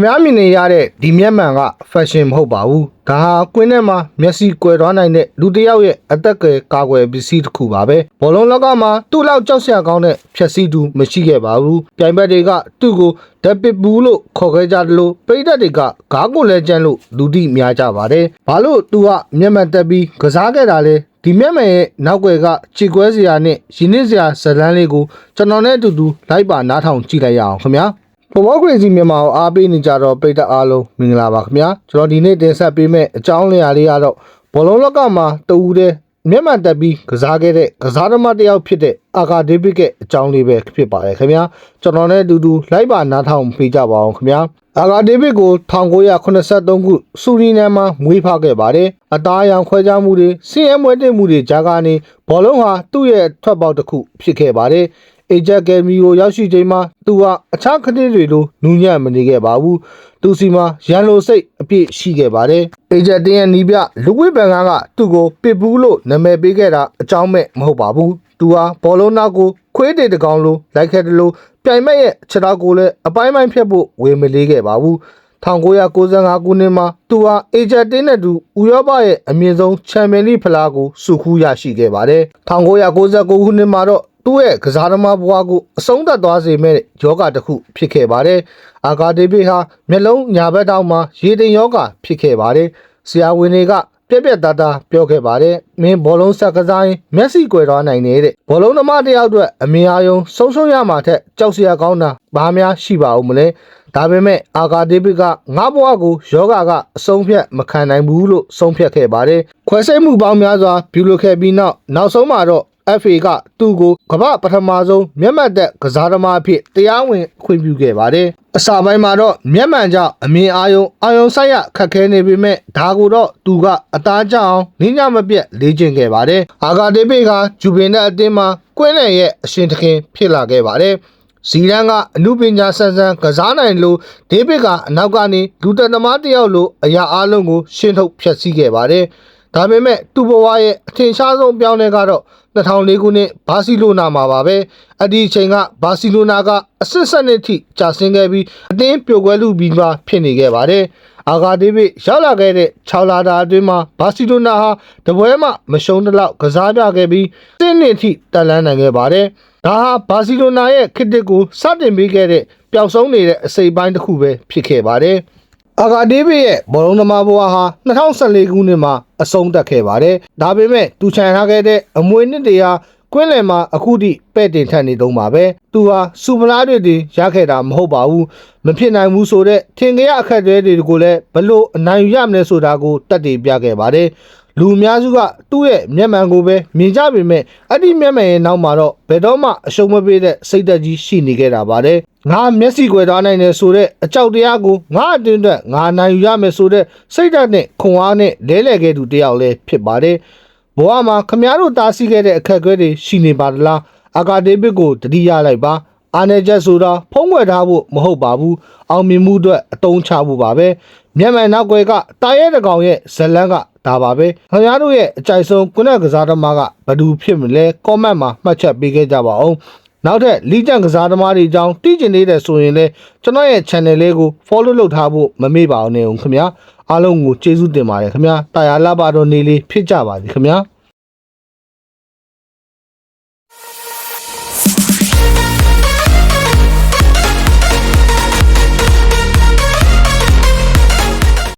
ခမားမြင်နေရတဲ့ဒီမျက်မှန်က fashion မဟုတ်ပါဘူးဒါဟာကွင်းထဲမှာမျက်စိကွယ်သွားနိုင်တဲ့လူတစ်ယောက်ရဲ့အသက်ကာကွယ်ပစ္စည်းတစ်ခုပါပဲဘောလုံးလောကမှာသူ့လောက်ကြောက်စရာကောင်းတဲ့ဖြက်စီးသူမရှိခဲ့ပါဘူးပြိုင်ဘက်တွေကသူ့ကိုဓာတ်ပစ်ဘူးလို့ခေါ်ခဲ့ကြတယ်လို့ပိဋကတွေကဂါးကိုလဲကျန်းလို့လူတိများကြပါတယ်ဘာလို့သူကမျက်မှန်တက်ပြီးကစားခဲ့တာလဲဒီမျက်မှန်ရဲ့နောက်ွယ်ကခြေကွဲစရာနဲ့ရင်းနှီးစရာဇလန်းလေးကိုကျွန်တော်နဲ့အတူတူလိုက်ပါနားထောင်ကြည့်လိုက်ရအောင်ခင်ဗျာဘောဂရေစီမြန်မာကိုအားပေးနေကြတော့ပိတ်သက်အားလုံးမင်္ဂလာပါခင်ဗျာကျွန်တော်ဒီနေ့တင်ဆက်ပေးမယ့်အကြောင်းအရာလေးကတော့ဘောလုံးလောကမှာတူဦးတဲ့မျက်မှန်တက်ပြီးကစားခဲ့တဲ့ကစားသမားတစ်ယောက်ဖြစ်တဲ့အာကာဒေးဗစ်ရဲ့အကြောင်းလေးပဲဖြစ်ပါတယ်ခင်ဗျာကျွန်တော်နဲ့အတူတူလိုက်ပါနားထောင်ပေးကြပါအောင်ခင်ဗျာအာကာဒေးဗစ်ကို1983ခုစူရီနမ်မှာမွေးဖွားခဲ့ပါတယ်အသားအရောင်ခွဲခြားမှုတွေဆင်းရဲမွဲတေမှုတွေကြားကနေဘောလုံးဟာသူ့ရဲ့ထွက်ပေါက်တစ်ခုဖြစ်ခဲ့ပါတယ်အေဂျက်ကယ်မီကိုရောက်ရှိချိန်မှာသူဟာအခြားခရီးတွေလိုနူးညံ့မနေခဲ့ပါဘူးသူစီမှာရန်လိုစိတ်အပြည့်ရှိခဲ့ပါတယ်အေဂျက်တင်ရဲ့နီးပြလူဝိဘန်ကသူ့ကိုပစ်ဘူးလို့နာမည်ပေးခဲ့တာအကြောင်းမဲ့မဟုတ်ပါဘူးသူဟာဘောလုံးနောက်ကိုခွေးတေတကောင်လိုလိုက်ခဲ့တယ်လို့ပြိုင်မက်ရဲ့ခြေထောက်ကိုလည်းအပိုင်းပိုင်းဖြတ်ဖို့ဝေမလေးခဲ့ပါဘူး1995ခုနှစ်မှာသူဟာအေဂျက်တင်နဲ့တူဥရောပရဲ့အမြင့်ဆုံးချန်ပီယံလိဖလားကိုစုခူးရရှိခဲ့ပါတယ်1999ခုနှစ်မှာတော့သူ့ရဲ့ကစားသမားဘဝကိုအဆုံးသတ်သွားစေမဲ့ယောဂတစ်ခုဖြစ်ခဲ့ပါတယ်။အာကာဒေးဗစ်ဟာမျက်လုံးညာဘက်တောင်မှာရေတင်ယောဂဖြစ်ခဲ့ပါတယ်။ဆရာဝန်တွေကပြက်ပြက်သားသားပြောခဲ့ပါတယ်။မင်းဘောလုံးဆက်ကစားရင်မျက်စိကွယ်သွားနိုင်တဲ့ဘောလုံးသမားတစ်ယောက်အတွက်အမြင်အာရုံဆုံးရှုံးရမှာထက်ကြောက်စရာကောင်းတာဘာများရှိပါဦးမလဲ။ဒါပေမဲ့အာကာဒေးဗစ်ကငါ့ဘဝကိုယောဂကအဆုံးဖြတ်မခံနိုင်ဘူးလို့ဆုံးဖြတ်ခဲ့ပါတယ်။ခွဲစိတ်မှုပေါင်းများစွာပြုလုပ်ခဲ့ပြီးနောက်ဆုံးမှာတော့FA ကသူ့ကိုကမ္ဘာပထမဆုံးမျက်မှန်တက်ကစားသမားအဖြစ်တရားဝင်ခွင့်ပြုခဲ့ပါတယ်။အစပိုင်းမှာတော့မျက်မှန်ကြောင့်အမြင်အာရုံဆိုင်ရခက်ခဲနေပေမဲ့ဒါကိုတော့သူကအသားကျအောင်နင်းညမပြတ်လေ့ကျင့်ခဲ့ပါတယ်။အာကာဒေးဗစ်ကဂျူဗင်တက်အတင်းမှာကွင်းလယ်ရဲ့အရှင်သခင်ဖြစ်လာခဲ့ပါတယ်။ဇီဒန်ကအမှုပညာဆန်းဆန်းကစားနိုင်လို့ဒေးဗစ်ကအနောက်ကနေလူတက်သမားတစ်ယောက်လိုအရာအလုံးကိုရှင်းထုတ်ဖျက်ဆီးခဲ့ပါတယ်။ဒါပေမဲ့သူ့ဘဝရဲ့အထင်ရှားဆုံးပြောင်းလဲကတော့2004ခုနှစ်ဘာစီလိုနာမှာပါပဲအဲ့ဒီအချိန်ကဘာစီလိုနာကအဆင့်ဆက်နှစ်ထိကျဆင်းခဲ့ပြီးအသင်းပြိုကွဲလူပြီးမှဖြစ်နေခဲ့ပါတယ်အာဂါဒေးဗစ်ရောက်လာခဲ့တဲ့6လတာအတွင်းမှာဘာစီလိုနာဟာတပွဲမှမရှုံးတလောက်ကစားပြခဲ့ပြီးအသင်းနှစ်ထိတက်လှမ်းနိုင်ခဲ့ပါတယ်ဒါဟာဘာစီလိုနာရဲ့ခေတ်တစ်ကိုစတင်ပေးခဲ့တဲ့ပျောက်ဆုံးနေတဲ့အစိပ်ပိုင်းတစ်ခုပဲဖြစ်ခဲ့ပါတယ်အာဂါဒေးဗစ်ရဲ့ဘောလုံးသမားဘဝဟာ2014ခုနှစ်မှာအဆုံးသတ်ခဲ့ပါတယ်။ဒါပေမဲ့သူခြံထားခဲ့တဲ့အမွေနှစ်တွေဟာကွင်းလယ်မှာအခုထိပဲ့တင်ထက်နေတော့မှာပဲ။သူဟာစူပလာတွေရခဲ့တာမဟုတ်ပါဘူး။မဖြစ်နိုင်ဘူးဆိုတဲ့ထင်ကြရအခက်အခဲတွေကိုလည်းဘလို့အနိုင်ယူရမလဲဆိုတာကိုတက်တည်ပြခဲ့ပါတယ်။လူအများစုကသူ့ရဲ့မျက်မှန်ကိုပဲမြင်ကြပေမဲ့အဲ့ဒီမျက်မှန်ရဲ့နောက်မှာတော့ဘယ်တော့မှအရှုံးမပေးတဲ့စိတ်သက်ကြီးရှိနေခဲ့တာပါတယ်ငါမျက်စိကွယ်သွားနိုင်တယ်ဆိုတဲ့အကြောက်တရားကိုငါအတင်းအတွက်ငါနိုင်ယူရမယ်ဆိုတဲ့စိတ်ဓာတ်နဲ့ခွန်အားနဲ့လဲလှယ်ခဲ့သူတယောက်လည်းဖြစ်ပါတယ်ဘဝမှာခမားတို့တားဆီးခဲ့တဲ့အခက်အခဲတွေရှိနေပါလားအာကာဒေးဗစ်ကိုတတိယလိုက်ပါအာနယ်ချက်ဆိုတာဖုံးကွယ်ထားဖို့မဟုတ်ပါဘူးအောင်မြင်မှုအတွက်အတုံးချဖို့ပါပဲမျက်မှန်နောက်ွယ်ကတာရဲတကောင်ရဲ့ဇလန်းကဒါပါပဲခင်ဗျားတို့ရဲ့အကြိုက်ဆုံးကုနက်ကစားသမားကဘယ်သူဖြစ်မလဲ comment မှာမှတ်ချက်ပေးခဲ့ကြပါဦးနောက်ထပ်လီကျန်ကစားသမားတွေအကြောင်းသိချင်နေတဲ့ဆိုရင်လည်းကျွန်တော်ရဲ့ channel လေးကို follow လုပ်ထားဖို့မမေ့ပါဘူးနဲ့ခင်ဗျာအားလုံးကိုကျေးဇူးတင်ပါတယ်ခင်ဗျာတာယာလာပါတော့နေလေးဖြစ်ကြပါစေခင်ဗျာ